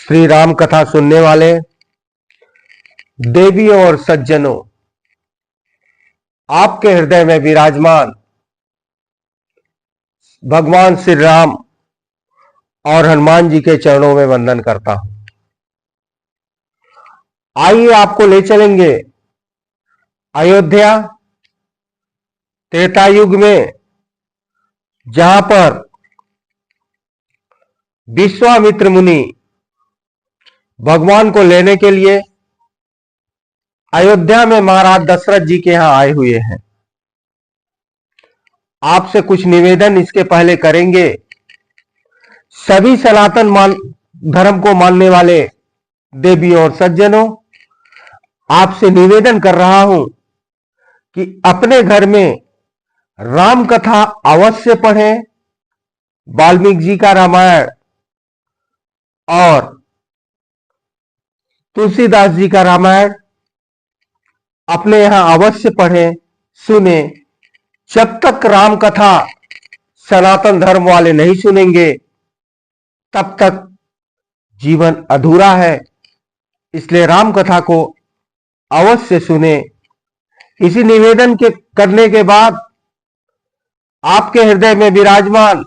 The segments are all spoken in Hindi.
श्री राम कथा सुनने वाले देवियों और सज्जनों, आपके हृदय में विराजमान भगवान श्री राम और हनुमान जी के चरणों में वंदन करता हूं। आइए आपको ले चलेंगे अयोध्या त्रेता युग में, जहां पर विश्वामित्र मुनि भगवान को लेने के लिए अयोध्या में महाराज दशरथ जी के यहां आए हुए हैं। आपसे कुछ निवेदन इसके पहले करेंगे। सभी सनातन धर्म को मानने वाले देवियों और सज्जनों, आपसे निवेदन कर रहा हूं कि अपने घर में राम कथा अवश्य पढ़ें। वाल्मीकि जी का रामायण और तुलसीदास जी का रामायण अपने यहां अवश्य पढ़ें, सुने। जब तक राम कथा सनातन धर्म वाले नहीं सुनेंगे तब तक जीवन अधूरा है। इसलिए राम कथा को अवश्य सुने। इसी निवेदन के करने के बाद आपके हृदय में विराजमान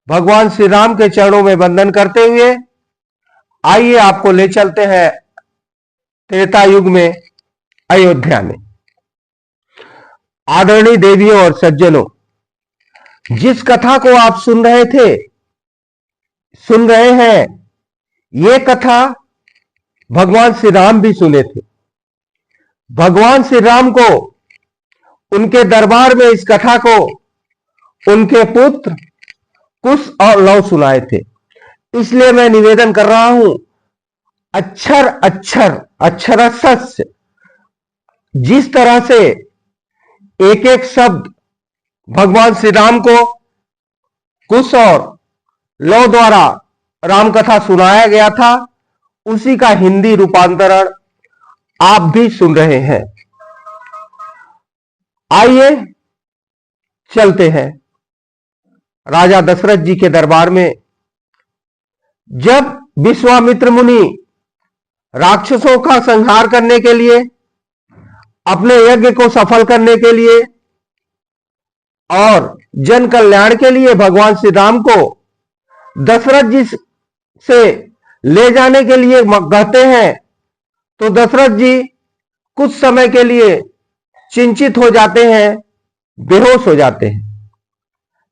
भगवान श्री राम के चरणों में वंदन करते हुए आइए आपको ले चलते हैं त्रेता युग में अयोध्या में। आदरणीय देवियों और सज्जनों, जिस कथा को आप सुन रहे हैं, ये कथा भगवान श्री राम भी सुने थे। भगवान श्री राम को उनके दरबार में इस कथा को उनके पुत्र कुश और लव सुनाए थे। इसलिए मैं निवेदन कर रहा हूं, अक्षर अक्षर अक्षरशः जिस तरह से एक एक शब्द भगवान श्री राम को कुश और लव द्वारा राम कथा सुनाया गया था, उसी का हिंदी रूपांतरण आप भी सुन रहे हैं। आइए चलते हैं राजा दशरथ जी के दरबार में। जब विश्वामित्र मुनि राक्षसों का संहार करने के लिए, अपने यज्ञ को सफल करने के लिए और जन कल्याण के लिए भगवान श्री राम को दशरथ जी से ले जाने के लिए कहते हैं, तो दशरथ जी कुछ समय के लिए चिंतित हो जाते हैं, बेहोश हो जाते हैं।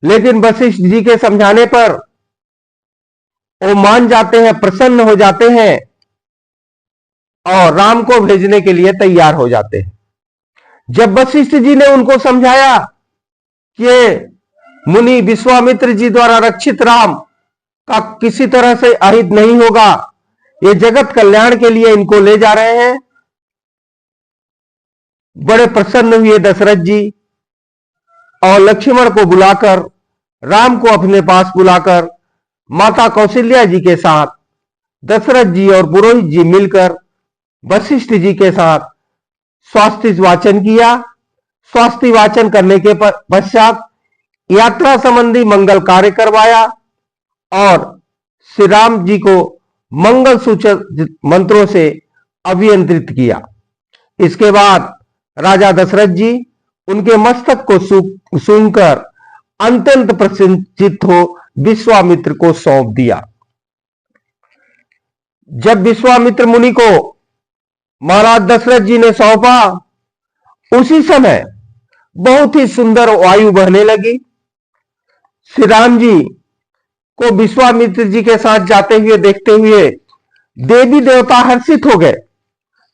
लेकिन वशिष्ठ जी के समझाने पर वो मान जाते हैं, प्रसन्न हो जाते हैं और राम को भेजने के लिए तैयार हो जाते हैं। जब वशिष्ठ जी ने उनको समझाया कि मुनि विश्वामित्र जी द्वारा रक्षित राम का किसी तरह से अहित नहीं होगा, ये जगत कल्याण के लिए इनको ले जा रहे हैं, बड़े प्रसन्न हुए दशरथ जी और लक्ष्मण को बुलाकर, राम को अपने पास बुलाकर माता कौशल्या जी के साथ दशरथ जी और पुरोहित जी मिलकर वशिष्ठ जी के साथ स्वास्थ्य वाचन किया। स्वास्थ्य वाचन करने के पश्चात यात्रा संबंधी मंगल कार्य करवाया और श्री राम जी को मंगल सूचक मंत्रों से अभियंत्रित किया। इसके बाद राजा दशरथ जी उनके मस्तक को सूंघकर अत्यंत प्रसन्नचित्त हो विश्वामित्र को सौंप दिया। जब विश्वामित्र मुनि को महाराज दशरथ जी ने सौंपा, उसी समय बहुत ही सुंदर वायु बहने लगी। श्री राम जी को विश्वामित्र जी के साथ जाते हुए देखते हुए देवी देवता हर्षित हो गए।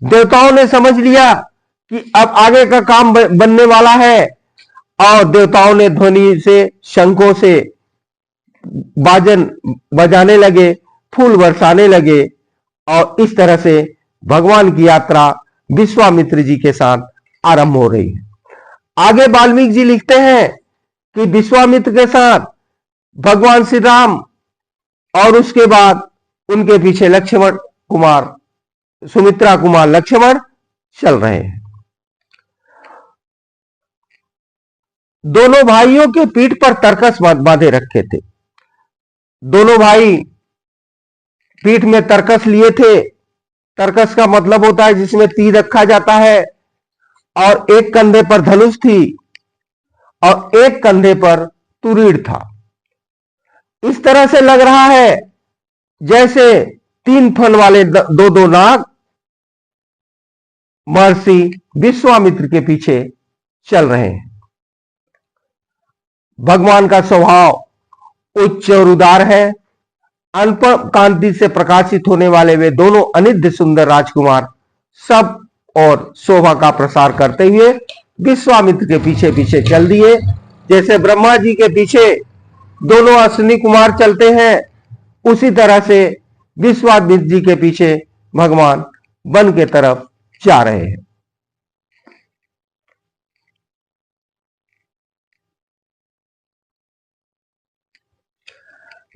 देवताओं ने समझ लिया कि अब आगे का काम बनने वाला है और देवताओं ने ध्वनि से, शंखों से बाजन बजाने लगे, फूल बरसाने लगे और इस तरह से भगवान की यात्रा विश्वामित्र जी के साथ आरंभ हो रही है। आगे वाल्मीकि जी लिखते हैं कि विश्वामित्र के साथ भगवान श्री राम और उसके बाद उनके पीछे लक्ष्मण कुमार, सुमित्रा कुमार लक्ष्मण चल रहे हैं। दोनों भाइयों के पीठ पर तरकस बांधे रखे थे। दोनों भाई पीठ में तरकस लिए थे। तरकस का मतलब होता है जिसमें तीर रखा जाता है, और एक कंधे पर धनुष थी और एक कंधे पर तुरीड़ था। इस तरह से लग रहा है जैसे तीन फन वाले दो दो नाग महर्षि विश्वामित्र के पीछे चल रहे हैं। भगवान का स्वभाव उच्च और उदार है। अनुपम कांति से प्रकाशित होने वाले वे दोनों अनिद्य सुंदर राजकुमार सब और शोभा का प्रसार करते हुए विश्वामित्र के पीछे पीछे चल दिए। जैसे ब्रह्मा जी के पीछे दोनों अश्विनी कुमार चलते हैं, उसी तरह से विश्वामित्र जी के पीछे भगवान वन के तरफ जा रहे हैं।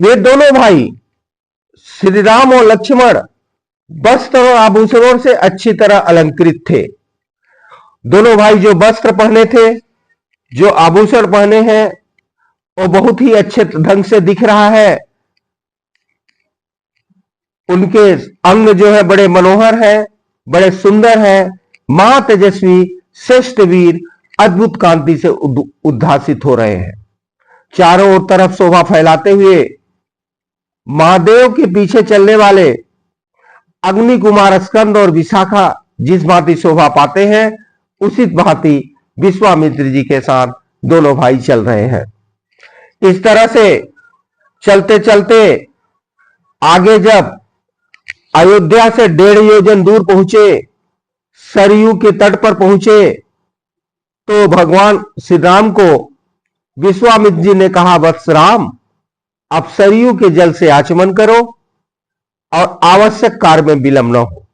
वे दोनों भाई श्री राम और लक्ष्मण वस्त्र और आभूषणों से अच्छी तरह अलंकृत थे। दोनों भाई जो वस्त्र पहने थे, जो आभूषण पहने हैं, वो बहुत ही अच्छे ढंग से दिख रहा है। उनके अंग जो है बड़े मनोहर है, बड़े सुंदर है। महातेजस्वी श्रेष्ठ वीर अद्भुत कांति से उद्भासित हो रहे हैं। चारों ओर तरफ शोभा फैलाते हुए महादेव के पीछे चलने वाले अग्नि कुमार स्कंद और विशाखा जिस भांति शोभा पाते हैं, उसी भांति विश्वामित्र जी के साथ दोनों भाई चल रहे हैं। इस तरह से चलते चलते आगे जब अयोध्या से 1.5 योजन दूर पहुंचे, सरयू के तट पर पहुंचे, तो भगवान श्री राम को विश्वामित्र जी ने कहा, वत्स राम, आप सरयू के जल से आचमन करो और आवश्यक कार्य में विलंब न हो।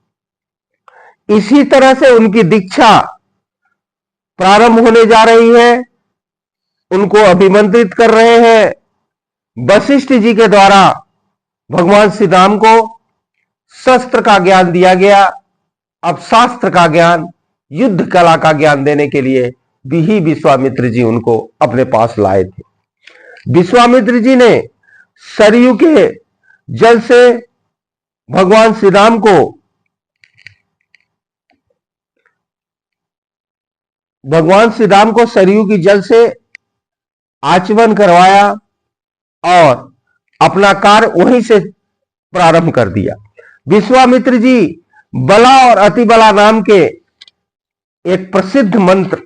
इसी तरह से उनकी दीक्षा प्रारंभ होने जा रही है। उनको अभिमंत्रित कर रहे हैं। वशिष्ठ जी के द्वारा भगवान श्री राम को शस्त्र का ज्ञान दिया गया। अब शास्त्र का ज्ञान, युद्ध कला का ज्ञान देने के लिए भी विश्वामित्र जी उनको अपने पास लाए थे। विश्वामित्र जी ने सरयू के जल से भगवान श्री राम को सरयू की जल से आचमन करवाया और अपना कार्य वहीं से प्रारंभ कर दिया। विश्वामित्र जी बला और अतिबला नाम के एक प्रसिद्ध मंत्र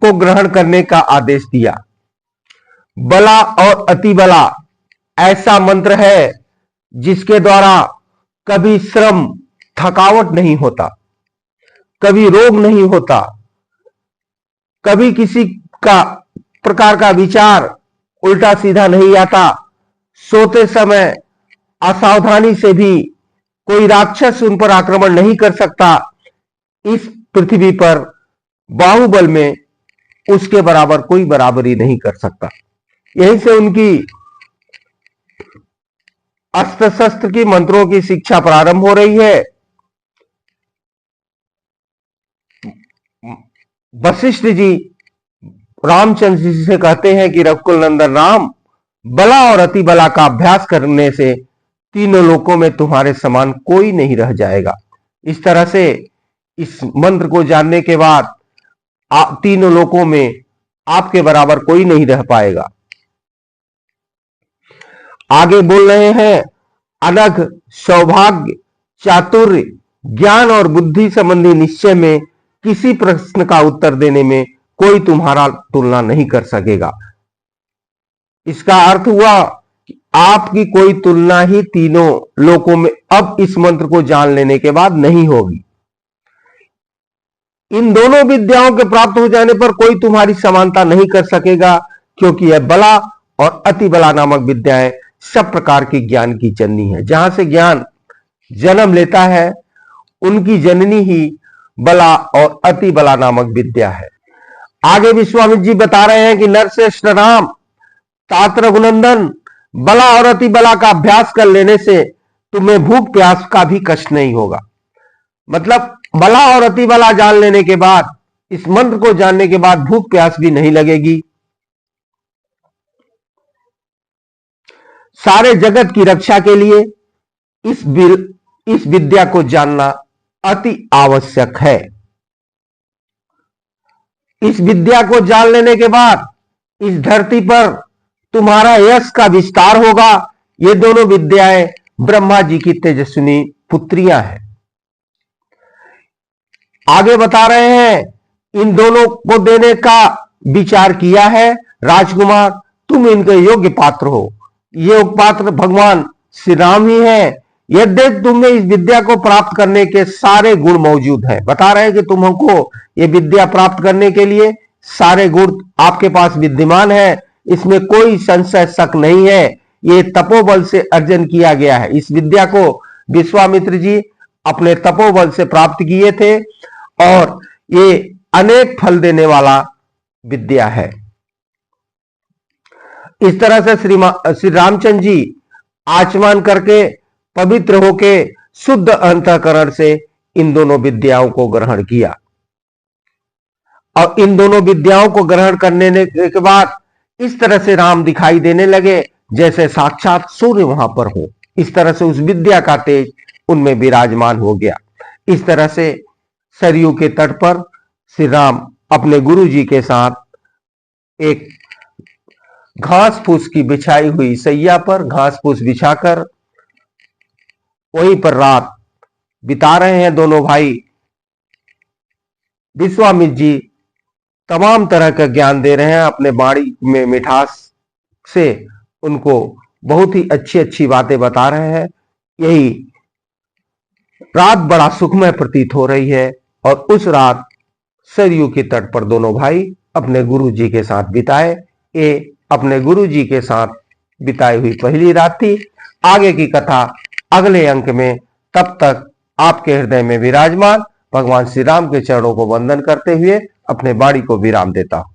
को ग्रहण करने का आदेश दिया। बला और अतिबला ऐसा मंत्र है जिसके द्वारा कभी श्रम, थकावट नहीं होता, कभी रोग नहीं होता, कभी किसी का प्रकार का विचार उल्टा सीधा नहीं आता। सोते समय असावधानी से भी कोई राक्षस उन पर आक्रमण नहीं कर सकता। इस पृथ्वी पर बाहुबल में उसके बराबर कोई बराबरी नहीं कर सकता। यहीं से उनकी अस्त्र शस्त्र की, मंत्रों की शिक्षा प्रारंभ हो रही है। वशिष्ठ जी रामचंद्र जी से कहते हैं कि रघुकुल नंदन राम, बला और अति बला का अभ्यास करने से तीनों लोकों में तुम्हारे समान कोई नहीं रह जाएगा। इस तरह से इस मंत्र को जानने के बाद तीनों लोकों में आपके बराबर कोई नहीं रह पाएगा। आगे बोल रहे हैं, अनघ, सौभाग्य, चातुर्य, ज्ञान और बुद्धि संबंधी निश्चय में किसी प्रश्न का उत्तर देने में कोई तुम्हारा तुलना नहीं कर सकेगा। इसका अर्थ हुआ कि आपकी कोई तुलना ही तीनों लोकों में अब इस मंत्र को जान लेने के बाद नहीं होगी। इन दोनों विद्याओं के प्राप्त हो जाने पर कोई तुम्हारी समानता नहीं कर सकेगा, क्योंकि यह बला और अति बला नामक विद्याएं सब प्रकार के ज्ञान की जननी है। जहां से ज्ञान जन्म लेता है, उनकी जननी ही बला और अति बला नामक विद्या है। आगे विश्वामित्र जी बता रहे हैं कि नरश्रेष्ठ राम, तात रघुनंदन, बला और अति बला का अभ्यास कर लेने से तुम्हें भूख प्यास का भी कष्ट नहीं होगा। मतलब बला और अति बला जान लेने के बाद, इस मंत्र को जानने के बाद भूख प्यास भी नहीं लगेगी। सारे जगत की रक्षा के लिए इस विद्या को जानना अति आवश्यक है। इस विद्या को जान लेने के बाद इस धरती पर तुम्हारा यश का विस्तार होगा। ये दोनों विद्याएं ब्रह्मा जी की तेजस्विनी पुत्रियां हैं। आगे बता रहे हैं इन दोनों को देने का विचार किया है। राजकुमार, तुम इनके योग्य पात्र हो। ये पात्र भगवान श्री राम ही है। यद्यपि तुम में इस विद्या को प्राप्त करने के सारे गुण मौजूद हैं। बता रहे हैं कि तुमको ये विद्या प्राप्त करने के लिए सारे गुण आपके पास विद्यमान है, इसमें कोई संशय शक नहीं है। ये तपोबल से अर्जन किया गया है। इस विद्या को विश्वामित्र जी अपने तपोबल से प्राप्त किए थे और ये अनेक फल देने वाला विद्या है। इस तरह से श्री रामचंद्र जी आचमन करके पवित्र होके शुद्ध अंतःकरण से इन दोनों विद्याओं को ग्रहण किया और इन दोनों विद्याओं को ग्रहण करने के बाद इस तरह से राम दिखाई देने लगे जैसे साक्षात सूर्य वहां पर हो। इस तरह से उस विद्या का तेज उनमें विराजमान हो गया। इस तरह से सरयू के तट पर श्री राम अपने गुरु जी के साथ एक घास फूस की बिछाई हुई सैया पर घास फूस बिछाकर वहीं पर रात बिता रहे हैं। दोनों भाई विश्वामित्र जी तमाम तरह का ज्ञान दे रहे हैं, अपने वाणी में मिठास से उनको बहुत ही अच्छी अच्छी बातें बता रहे हैं। यही रात बड़ा सुखमय प्रतीत हो रही है और उस रात सरयू के तट पर दोनों भाई अपने गुरु जी के साथ बिताए। ये अपने गुरु जी के साथ बिताई हुई पहली रात थी। आगे की कथा अगले अंक में। तब तक आपके हृदय में विराजमान भगवान श्री राम के चरणों को वंदन करते हुए अपने वाणी को विराम देता हूं।